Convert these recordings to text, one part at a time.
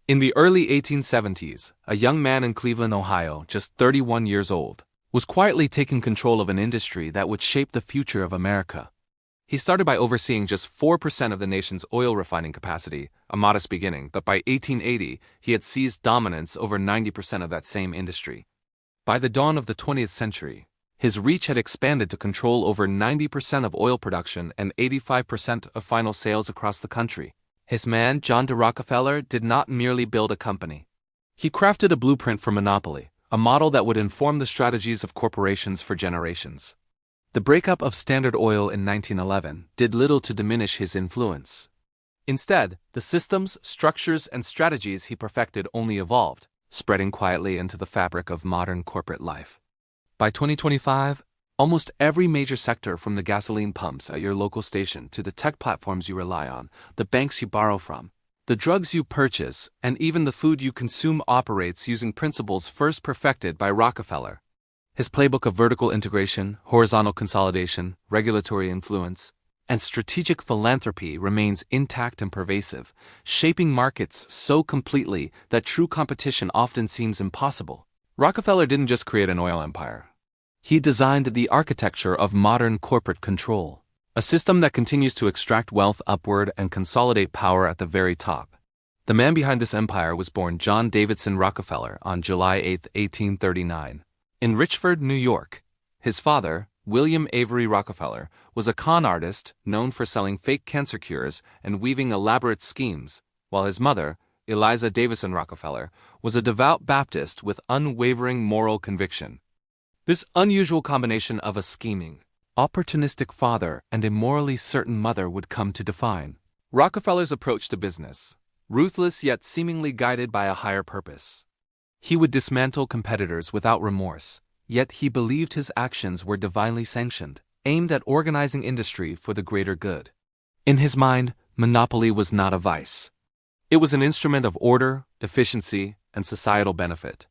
In the early 1870s, a young man in Cleveland, Ohio, just 31 years old, was quietly taking control of an industry that would shape the future of America. He started by overseeing just 4% of the nation's oil refining capacity, a modest beginning, but by 1880, he had seized dominance over 90% of that same industry. By the dawn of the 20th century, his reach had expanded to control over 90% of oil production and 85% of final sales across the country. His man, John D. Rockefeller, did not merely build a company. He crafted a blueprint for monopoly, a model that would inform the strategies of corporations for generations. The breakup of Standard Oil in 1911 did little to diminish his influence. Instead, the systems, structures, and strategies he perfected only evolved, spreading quietly into the fabric of modern corporate life. By 2025, almost every major sector, from the gasoline pumps at your local station to the tech platforms you rely on, the banks you borrow from, the drugs you purchase, and even the food you consume, operates using principles first perfected by Rockefeller. His playbook of vertical integration, horizontal consolidation, regulatory influence, and strategic philanthropy remains intact and pervasive, shaping markets so completely that true competition often seems impossible. Rockefeller didn't just create an oil empire. He designed the architecture of modern corporate control, a system that continues to extract wealth upward and consolidate power at the very top. The man behind this empire was born John Davidson Rockefeller on July 8, 1839, in Richford, New York. His father, William Avery Rockefeller, was a con artist known for selling fake cancer cures and weaving elaborate schemes, while his mother, Eliza Davison Rockefeller, was a devout Baptist with unwavering moral conviction. This unusual combination of a scheming, opportunistic father and a morally certain mother would come to define Rockefeller's approach to business, ruthless yet seemingly guided by a higher purpose. He would dismantle competitors without remorse, yet he believed his actions were divinely sanctioned, aimed at organizing industry for the greater good. In his mind, monopoly was not a vice. It was an instrument of order, efficiency, and societal benefit.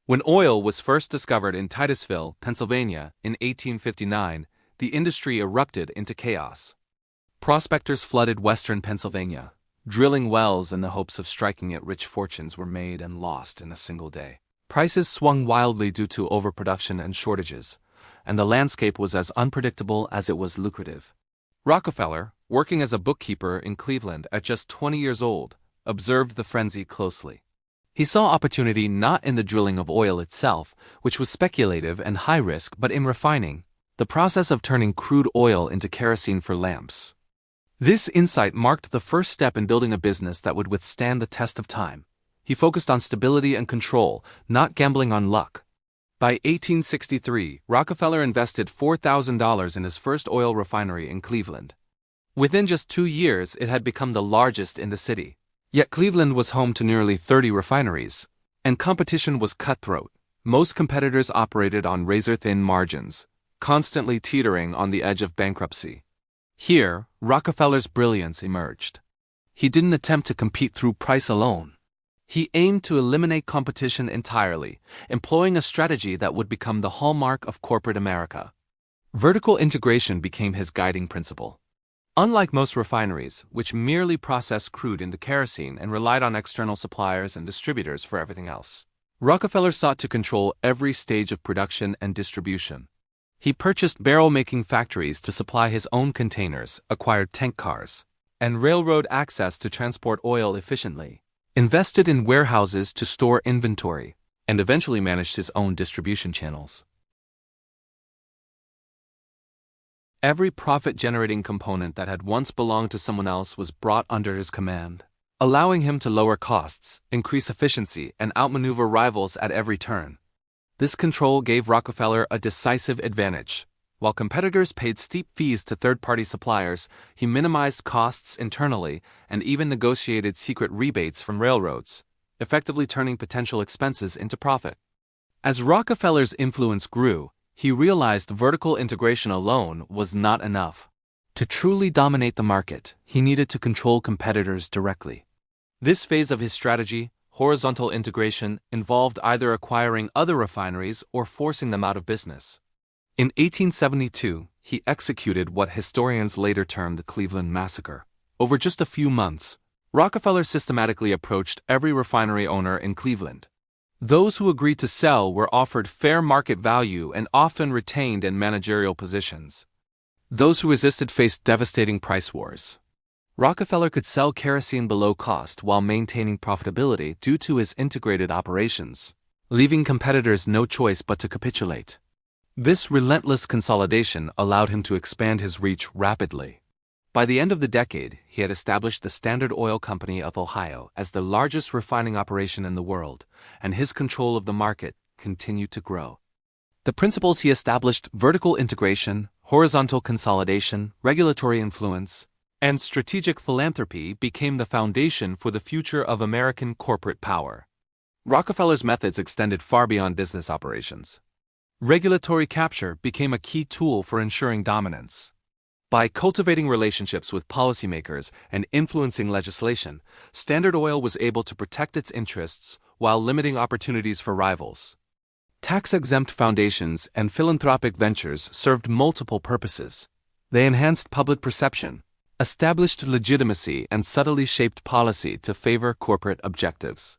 When oil was first discovered in Titusville, Pennsylvania, in 1859, the industry erupted into chaos. Prospectors flooded western Pennsylvania, drilling wells in the hopes of striking it. Rich fortunes were made and lost in a single day. Prices swung wildly due to overproduction and shortages, and the landscape was as unpredictable as it was lucrative. Rockefeller, working as a bookkeeper in Cleveland at just 20 years old, observed the frenzy closely. He saw opportunity not in the drilling of oil itself, which was speculative and high risk, but in refining, the process of turning crude oil into kerosene for lamps. This insight marked the first step in building a business that would withstand the test of time. He focused on stability and control, not gambling on luck. By 1863, Rockefeller invested $4,000 in his first oil refinery in Cleveland. Within just 2 years, it had become the largest in the city. Yet Cleveland was home to nearly 30 refineries, and competition was cutthroat. Most competitors operated on razor-thin margins, constantly teetering on the edge of bankruptcy. Here, Rockefeller's brilliance emerged. He didn't attempt to compete through price alone. He aimed to eliminate competition entirely, employing a strategy that would become the hallmark of corporate America. Vertical integration became his guiding principle. Unlike most refineries, which merely processed crude into kerosene and relied on external suppliers and distributors for everything else, Rockefeller sought to control every stage of production and distribution. He purchased barrel-making factories to supply his own containers, acquired tank cars, and railroad access to transport oil efficiently, invested in warehouses to store inventory, and eventually managed his own distribution channels. Every profit-generating component that had once belonged to someone else was brought under his command, allowing him to lower costs, increase efficiency, and outmaneuver rivals at every turn. This control gave Rockefeller a decisive advantage. While competitors paid steep fees to third-party suppliers, he minimized costs internally and even negotiated secret rebates from railroads, effectively turning potential expenses into profit. As Rockefeller's influence grew, he realized vertical integration alone was not enough. To truly dominate the market, he needed to control competitors directly. This phase of his strategy, horizontal integration, involved either acquiring other refineries or forcing them out of business. In 1872, he executed what historians later termed the Cleveland Massacre. Over just a few months, Rockefeller systematically approached every refinery owner in Cleveland. Those who agreed to sell were offered fair market value and often retained in managerial positions. Those who resisted faced devastating price wars. Rockefeller could sell kerosene below cost while maintaining profitability due to his integrated operations, leaving competitors no choice but to capitulate. This relentless consolidation allowed him to expand his reach rapidly. By the end of the decade, he had established the Standard Oil Company of Ohio as the largest refining operation in the world, and his control of the market continued to grow. The principles he established, vertical integration, horizontal consolidation, regulatory influence, and strategic philanthropy, became the foundation for the future of American corporate power. Rockefeller's methods extended far beyond business operations. Regulatory capture became a key tool for ensuring dominance. By cultivating relationships with policymakers and influencing legislation, Standard Oil was able to protect its interests while limiting opportunities for rivals. Tax-exempt foundations and philanthropic ventures served multiple purposes. They enhanced public perception, established legitimacy, and subtly shaped policy to favor corporate objectives.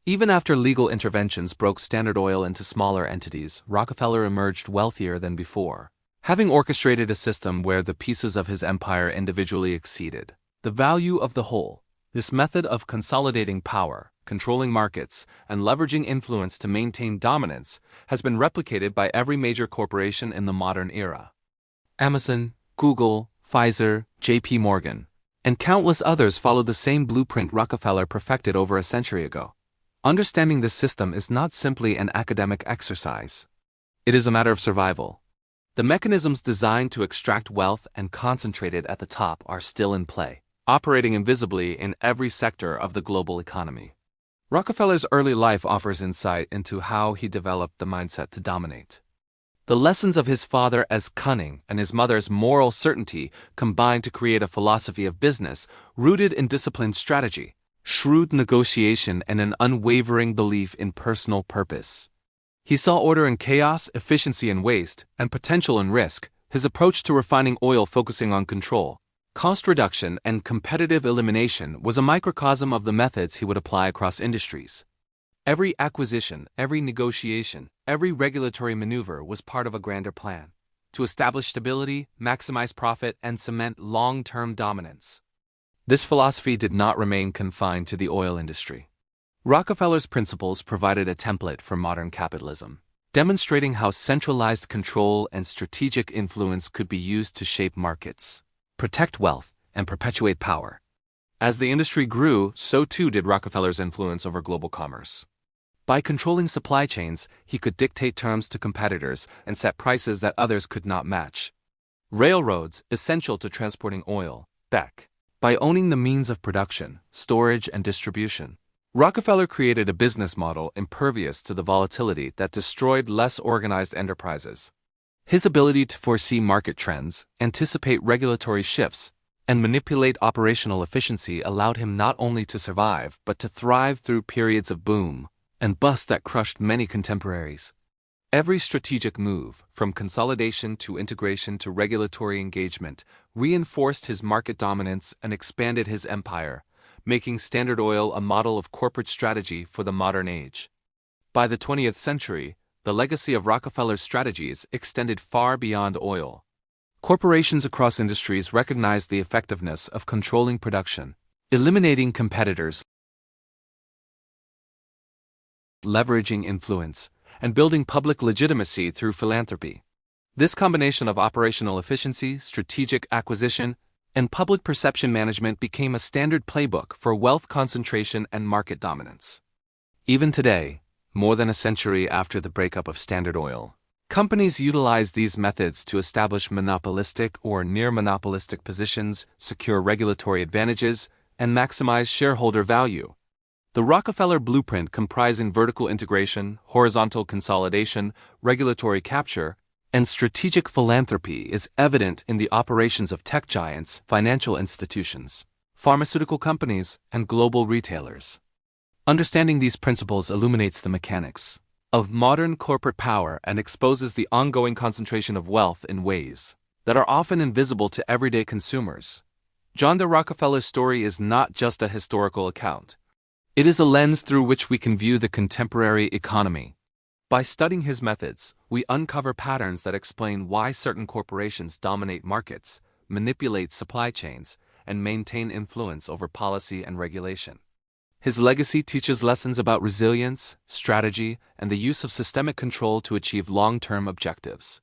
Even after legal interventions broke Standard Oil into smaller entities, Rockefeller emerged wealthier than before. Having orchestrated a system where the pieces of his empire individually exceeded the value of the whole, this method of consolidating power, controlling markets, and leveraging influence to maintain dominance has been replicated by every major corporation in the modern era. Amazon, Google, Pfizer, J.P. Morgan, and countless others followed the same blueprint Rockefeller perfected over a century ago. Understanding this system is not simply an academic exercise. It is a matter of survival. The mechanisms designed to extract wealth and concentrate it at the top are still in play, operating invisibly in every sector of the global economy. Rockefeller's early life offers insight into how he developed the mindset to dominate. The lessons of his father as cunning and his mother's moral certainty combined to create a philosophy of business rooted in disciplined strategy, shrewd negotiation, and an unwavering belief in personal purpose. He saw order in chaos, efficiency in waste, and potential in risk, his approach to refining oil focusing on control, cost reduction, and competitive elimination was a microcosm of the methods he would apply across industries. Every acquisition, every negotiation, every regulatory maneuver was part of a grander plan to establish stability, maximize profit, and cement long-term dominance. This philosophy did not remain confined to the oil industry. Rockefeller's principles provided a template for modern capitalism, demonstrating how centralized control and strategic influence could be used to shape markets, protect wealth, and perpetuate power. As the industry grew, so too did Rockefeller's influence over global commerce. By controlling supply chains, he could dictate terms to competitors and set prices that others could not match. Railroads, essential to transporting oil, back. By owning the means of production, storage, and distribution, Rockefeller created a business model impervious to the volatility that destroyed less organized enterprises. His ability to foresee market trends, anticipate regulatory shifts, and manipulate operational efficiency allowed him not only to survive but to thrive through periods of boom and bust that crushed many contemporaries. Every strategic move, from consolidation to integration to regulatory engagement, reinforced his market dominance and expanded his empire, making Standard Oil a model of corporate strategy for the modern age. By the 20th century, the legacy of Rockefeller's strategies extended far beyond oil. Corporations across industries recognized the effectiveness of controlling production, eliminating competitors, leveraging influence, and building public legitimacy through philanthropy. This combination of operational efficiency, strategic acquisition, and public perception management became a standard playbook for wealth concentration and market dominance. Even today, more than a century after the breakup of Standard Oil, companies utilize these methods to establish monopolistic or near-monopolistic positions, secure regulatory advantages, and maximize shareholder value. The Rockefeller blueprint, comprising vertical integration, horizontal consolidation, regulatory capture, and strategic philanthropy, is evident in the operations of tech giants, financial institutions, pharmaceutical companies, and global retailers. Understanding these principles illuminates the mechanics of modern corporate power and exposes the ongoing concentration of wealth in ways that are often invisible to everyday consumers. John D. Rockefeller's story is not just a historical account. It is a lens through which we can view the contemporary economy. By studying his methods, we uncover patterns that explain why certain corporations dominate markets, manipulate supply chains, and maintain influence over policy and regulation. His legacy teaches lessons about resilience, strategy, and the use of systemic control to achieve long-term objectives.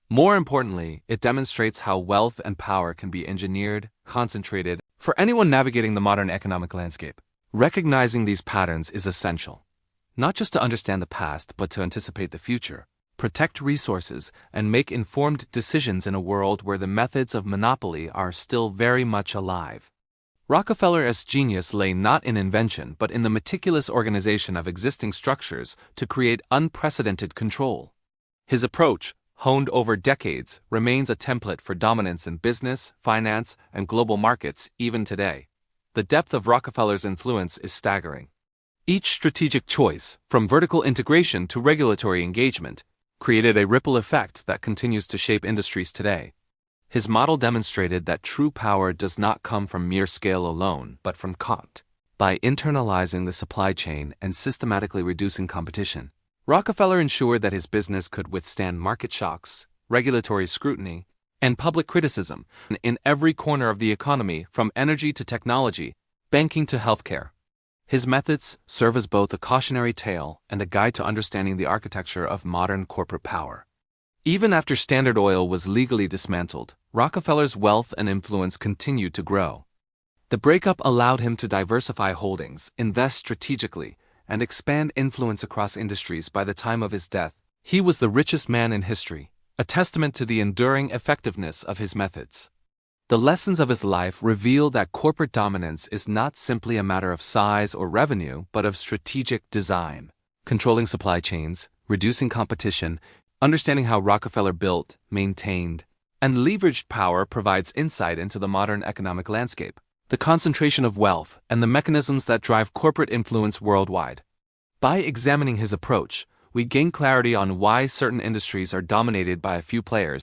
More importantly, it demonstrates how wealth and power can be engineered, concentrated. For anyone navigating the modern economic landscape, recognizing these patterns is essential. Not just to understand the past, but to anticipate the future, protect resources, and make informed decisions in a world where the methods of monopoly are still very much alive. Rockefeller's genius lay not in invention but in the meticulous organization of existing structures to create unprecedented control. His approach, honed over decades, remains a template for dominance in business, finance, and global markets even today. The depth of Rockefeller's influence is staggering. Each strategic choice, from vertical integration to regulatory engagement, created a ripple effect that continues to shape industries today. His model demonstrated that true power does not come from mere scale alone, but from cost. By internalizing the supply chain and systematically reducing competition, Rockefeller ensured that his business could withstand market shocks, regulatory scrutiny, and public criticism in every corner of the economy, from energy to technology, banking to healthcare. His methods serve as both a cautionary tale and a guide to understanding the architecture of modern corporate power. Even after Standard Oil was legally dismantled, Rockefeller's wealth and influence continued to grow. The breakup allowed him to diversify holdings, invest strategically, and expand influence across industries. By the time of his death, he was the richest man in history, a testament to the enduring effectiveness of his methods. The lessons of his life reveal that corporate dominance is not simply a matter of size or revenue, but of strategic design. Controlling supply chains, reducing competition, understanding how Rockefeller built, maintained, and leveraged power provides insight into the modern economic landscape, the concentration of wealth, and the mechanisms that drive corporate influence worldwide. By examining his approach, we gain clarity on why certain industries are dominated by a few players